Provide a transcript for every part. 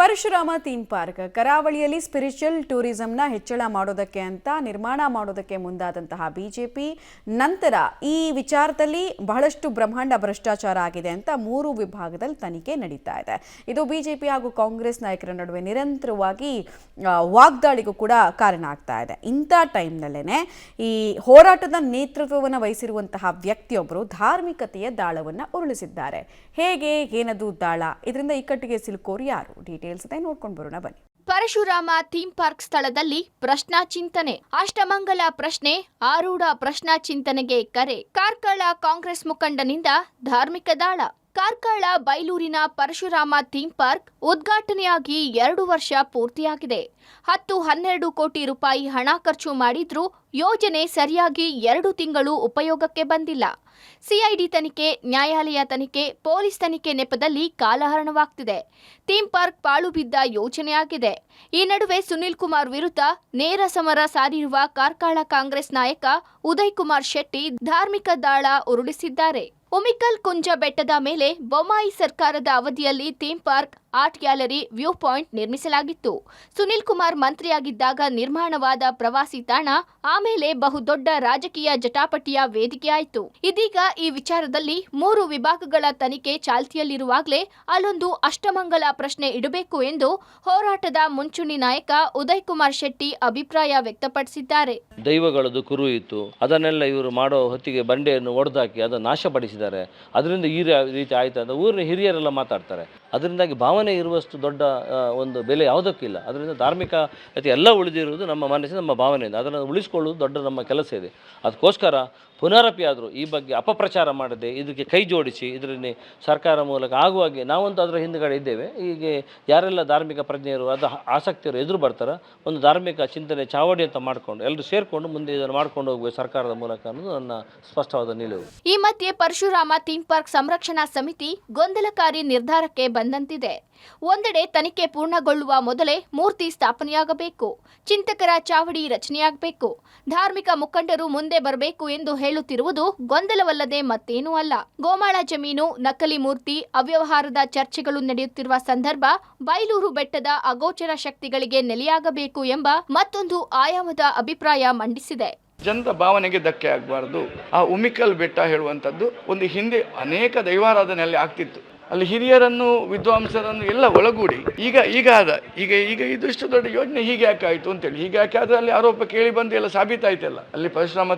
Parashurama theme park ಕರಾವಳಿಯಲ್ಲಿ spiritual ಟೂರಿಸಂನ ಹೆಚ್ಚಳ ಮಾಡೋದಕ್ಕೆ ಅಂತ ನಿರ್ಮಾಣ ಮಾಡೋದಕ್ಕೆ ಮುಂದಾದಂತಹ ಬಿಜೆಪಿ ನಂತರ ಈ ವಿಚಾರದಲ್ಲಿ ಬಹಳಷ್ಟು ಬ್ರಹ್ಮಾಂಡ ಭ್ರಷ್ಟಾಚಾರ ಆಗಿದೆ ಅಂತ 3 ವಿಭಾಗದಲ್ಲಿ ತನಿಖೆ ನಡೀತಾ ಇದೆ. ಇದು ಬಿಜೆಪಿ ಹಾಗೂ ಕಾಂಗ್ರೆಸ್ ನಾಯಕರ ನಡುವೆ ನಿರಂತರವಾಗಿ ವಾಗ್ದಾಳಿಗೂ ಕೂಡ ಕಾರಣ ಆಗ್ತಾ ಇದೆ. ಇಂಥ ಟೈಮ್ನಲ್ಲೇನೆ ಈ ಹೋರಾಟದ ನೇತೃತ್ವವನ್ನು ವಹಿಸಿರುವಂತಹ ವ್ಯಕ್ತಿಯೊಬ್ಬರು ಧಾರ್ಮಿಕತೆಯ ದಾಳವನ್ನು ಉರುಳಿಸಿದ್ದಾರೆ. ಹೇಗೆ, ಏನದು ದಾಳ, ಇದರಿಂದ ಇಕ್ಕಟ್ಟಿಗೆ ಸಿಲುಕೋರು ಯಾರು? ಡೀಟೇಲ್ಸ್ ಇದೆ, ನೋಡ್ಕೊಂಡು ಬರೋಣ ಬನ್ನಿ. ಪರಶುರಾಮ ಥೀಮ್ ಪಾರ್ಕ್ ಸ್ಥಳದಲ್ಲಿ ಪ್ರಶ್ನಾ ಚಿಂತನೆ, ಅಷ್ಟಮಂಗಲ ಪ್ರಶ್ನೆ, ಆರೂಢ ಪ್ರಶ್ನಾ ಚಿಂತನೆಗೆ ಕರೆ. ಕಾರ್ಕಳ ಕಾಂಗ್ರೆಸ್ ಮುಖಂಡನಿಂದ ಧಾರ್ಮಿಕ ದಾಳ. ಕಾರ್ಕಳ ಬೈಲೂರಿನ ಪರಶುರಾಮ ಥೀಮ್ ಪಾರ್ಕ್ ಉದ್ಘಾಟನೆಯಾಗಿ 2 ವರ್ಷ ಪೂರ್ತಿಯಾಗಿದೆ. 10-12 ಕೋಟಿ ರೂಪಾಯಿ ಹಣ ಖರ್ಚು ಮಾಡಿದ್ರೂ ಯೋಜನೆ ಸರಿಯಾಗಿ 2 ತಿಂಗಳು ಉಪಯೋಗಕ್ಕೆ ಬಂದಿಲ್ಲ. ಸಿಐಡಿ ತನಿಖೆ, ನ್ಯಾಯಾಲಯ ತನಿಖೆ, ಪೊಲೀಸ್ ತನಿಖೆ ನೆಪದಲ್ಲಿ ಕಾಲಹರಣವಾಗ್ತಿದೆ. ಥೀಮ್ ಪಾರ್ಕ್ ಪಾಳು ಬಿದ್ದ ಯೋಜನೆಯಾಗಿದೆ. ಈ ನಡುವೆ ಸುನಿಲ್ ಕುಮಾರ್ ವಿರುದ್ಧ ನೇರ ಸಮರ ಸಾರಿರುವ ಕಾರ್ಕಳ ಕಾಂಗ್ರೆಸ್ ನಾಯಕ ಉದಯ್ ಕುಮಾರ್ ಶೆಟ್ಟಿ ಧಾರ್ಮಿಕ ದಾಳ ಉರುಳಿಸಿದ್ದಾರೆ. ಉಮಿಕಲ್ ಕುಂಜ ಬೆಟ್ಟದ ಮೇಲೆ ಬೊಮ್ಮಾಯಿ ಸರ್ಕಾರದ ಅವಧಿಯಲ್ಲಿ theme park, art gallery, view point ನಿರ್ಮಿಸಲಾಗಿತ್ತು. ಸುನಿಲ್ ಕುಮಾರ್ ಮಂತ್ರಿಯಾಗಿದ್ದಾಗ ನಿರ್ಮಾಣವಾದ ಪ್ರವಾಸಿ ತಾಣ ಆಮೇಲೆ ಬಹುದೊಡ್ಡ ರಾಜಕೀಯ ಜಟಾಪಟಿಯ ವೇದಿಕೆಯಾಯಿತು. ಇದೀಗ ಈ ವಿಚಾರದಲ್ಲಿ 3 ವಿಭಾಗಗಳ ತನಿಖೆ ಚಾಲ್ತಿಯಲ್ಲಿರುವಾಗಲೇ ಅಲ್ಲೊಂದು ಅಷ್ಟಮಂಗಲ ಪ್ರಶ್ನೆ ಇಡಬೇಕು ಎಂದು ಹೋರಾಟದ ಮುಂಚೂಣಿ ನಾಯಕ ಉದಯ್ ಕುಮಾರ್ ಶೆಟ್ಟಿ ಅಭಿಪ್ರಾಯ ವ್ಯಕ್ತಪಡಿಸಿದ್ದಾರೆ. ದೈವಗಳದ್ದು ಕುರು ಇತ್ತು, ಅದನ್ನೆಲ್ಲ ಇವರು ಮಾಡೋ ಹೊತ್ತಿಗೆ ಬಂಡೆಯನ್ನು ಒಡೆದಾಕಿ ಅದನ್ನು ನಾಶಪಡಿಸಿದ್ದಾರೆ. ಅದರಿಂದ ಈ ರೀತಿ ಆಯ್ತು ಅಂತ ಊರಿನ ಹಿರಿಯರೆಲ್ಲ ಮಾತಾಡ್ತಾರೆ. ಅದರಿಂದಾಗಿ ಭಾವನೆ ಇರುವಷ್ಟು ದೊಡ್ಡ ಒಂದು ಬೆಲೆ ಯಾವುದಕ್ಕಿಲ್ಲ. ಅದರಿಂದ ಧಾರ್ಮಿಕತೆ ಎಲ್ಲ ಉಳಿದಿರುವುದು ನಮ್ಮ ಮನಸ್ಸಿನ, ನಮ್ಮ ಭಾವನೆಯಿಂದ. ಅದನ್ನು ಉಳಿಸಿಕೊಳ್ಳುವುದು ದೊಡ್ಡ ನಮ್ಮ ಕೆಲಸ ಇದೆ. ಅದಕ್ಕೋಸ್ಕರ ಪುನರಪಿ ಆದರೂ ಈ ಬಗ್ಗೆ ಅಪಪ್ರಚಾರ ಮಾಡದೆ ಇದಕ್ಕೆ ಕೈ ಜೋಡಿಸಿ ಇದರಲ್ಲಿ ಸರ್ಕಾರ ಮೂಲಕ ಆಗುವಾಗೆ ನಾವಂತೂ ಅದರ ಹಿಂದುಗಡೆ ಇದ್ದೇವೆ. ಹೀಗೆ ಯಾರೆಲ್ಲ ಧಾರ್ಮಿಕ ಪ್ರಜ್ಞೆಯರು, ಅದು ಆಸಕ್ತಿಯರು ಎದುರು ಬರ್ತಾರೆ, ಒಂದು ಧಾರ್ಮಿಕ ಚಿಂತನೆ ಚಾವಡಿ ಅಂತ ಮಾಡಿಕೊಂಡು ಎಲ್ಲರೂ ಸೇರಿಕೊಂಡು ಮುಂದೆ ಇದನ್ನು ಮಾಡ್ಕೊಂಡು ಹೋಗುವ ಸರ್ಕಾರದ ಮೂಲಕ ಅನ್ನೋದು ನನ್ನ ಸ್ಪಷ್ಟವಾದ ನಿಲುವು. ಈ ಮಧ್ಯೆ ಪರಶುರಾಮ ಥೀಮ್ ಪಾರ್ಕ್ ಸಂರಕ್ಷಣಾ ಸಮಿತಿ ಗೊಂದಲಕಾರಿ ನಿರ್ಧಾರಕ್ಕೆ ಬಂದಂತಿದೆ. ಒಂದೆಡೆ ತನಿಖೆ ಪೂರ್ಣಗೊಳ್ಳುವ ಮೊದಲೇ ಮೂರ್ತಿ ಸ್ಥಾಪನೆಯಾಗಬೇಕು, ಚಿಂತಕರ ಚಾವಡಿ ರಚನೆಯಾಗಬೇಕು, ಧಾರ್ಮಿಕ ಮುಖಂಡರು ಮುಂದೆ ಬರಬೇಕು ಎಂದು ಹೇಳುತ್ತಿರುವುದು ಗೊಂದಲವಲ್ಲದೆ ಮತ್ತೇನೂ ಅಲ್ಲ. ಗೋಮಾಳ ಜಮೀನು, ನಕಲಿ ಮೂರ್ತಿ, ಅವ್ಯವಹಾರದ ಚರ್ಚೆಗಳು ನಡೆಯುತ್ತಿರುವ ಸಂದರ್ಭ ಬೈಲೂರು ಬೆಟ್ಟದ ಅಗೋಚರ ಶಕ್ತಿಗಳಿಗೆ ನೆಲೆಯಾಗಬೇಕು ಎಂಬ ಮತ್ತೊಂದು ಆಯಾಮದ ಅಭಿಪ್ರಾಯ ಮಂಡಿಸಿದೆ. ಜನರ ಭಾವನೆಗೆ ಧಕ್ಕೆ ಆಗಬಾರ್ದು. ಆ ಉಮಿಕಲ್ ಬೆಟ್ಟ ಹೇಳುವಂಥದ್ದು ಒಂದು ಹಿಂದೆ ಅನೇಕ ದೈವಾರಾಧನೆ ಅಲ್ಲಿ ಆಗ್ತಿತ್ತು. ಅಲ್ಲಿ ಹಿರಿಯರನ್ನು, ವಿದ್ವಾಂಸರನ್ನು ಎಲ್ಲ ಒಳಗೂಡಿ ಈಗ ಇದಿಷ್ಟು ದೊಡ್ಡ ಯೋಜನೆ ಹೀಗೆ ಯಾಕೆ ಆಯಿತು ಅಂತೇಳಿ, ಹೀಗೆ ಯಾಕೆ ಆದರೆ ಅಲ್ಲಿ ಆರೋಪ ಕೇಳಿ ಬಂದು ಎಲ್ಲ ಸಾಬೀತಾಯ್ತಲ್ಲ. ಅಲ್ಲಿ ಪರಶುರಾಮ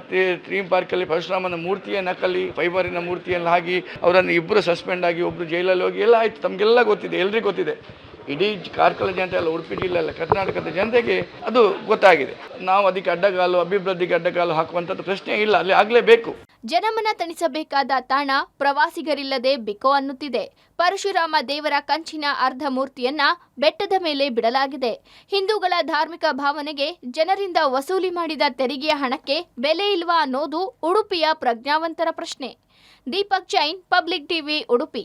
ಥೀಮ್ ಪಾರ್ಕಲ್ಲಿ ಪರಶುರಾಮನ ಮೂರ್ತಿಯ ನಕಲಿ ಫೈಬರಿನ ಮೂರ್ತಿಯನ್ನು ಹಾಕಿ ಅವರನ್ನು 2 ಸಸ್ಪೆಂಡ್ ಆಗಿ, ಒಬ್ಬರು ಜೈಲಲ್ಲಿ ಹೋಗಿ ಎಲ್ಲ ಆಯಿತು. ತಮಗೆಲ್ಲ ಗೊತ್ತಿದೆ, ಎಲ್ರಿಗೂ ಗೊತ್ತಿದೆ. ಇಡೀ ಕಾರ್ಕಳ ಜನತೆ ಅಲ್ಲ, ಉಡುಪಿ ಜಿಲ್ಲೆ ಅಲ್ಲ, ಕರ್ನಾಟಕದ ಜನತೆಗೆ ಅದು ಗೊತ್ತಾಗಿದೆ. ನಾವು ಅದಕ್ಕೆ ಅಡ್ಡಗಾಲು, ಅಭಿವೃದ್ಧಿಗೆ ಅಡ್ಡಗಾಲು ಹಾಕುವಂಥದ್ದು ಪ್ರಶ್ನೆ ಇಲ್ಲ, ಅಲ್ಲಿ ಆಗಲೇಬೇಕು. ಜನಮನ ತಣಿಸಬೇಕಾದ ತಾಣ ಪ್ರವಾಸಿಗರಿಲ್ಲದೆ ಬಿಕೋ ಅನ್ನುತ್ತಿದೆ. ಪರಶುರಾಮ ದೇವರ ಕಂಚಿನ ಅರ್ಧ ಮೂರ್ತಿಯನ್ನ ಬೆಟ್ಟದ ಮೇಲೆ ಬಿಡಲಾಗಿದೆ. ಹಿಂದೂಗಳ ಧಾರ್ಮಿಕ ಭಾವನೆಗೆ ಜನರಿಂದ ವಸೂಲಿ ಮಾಡಿದ ತೆರಿಗೆಯ ಹಣಕ್ಕೆ ಬೆಲೆ ಇಲ್ವಾ ಅನ್ನೋದು ಉಡುಪಿಯ ಪ್ರಜ್ಞಾವಂತರ ಪ್ರಶ್ನೆ. Deepak Jain, public TV, Udupi.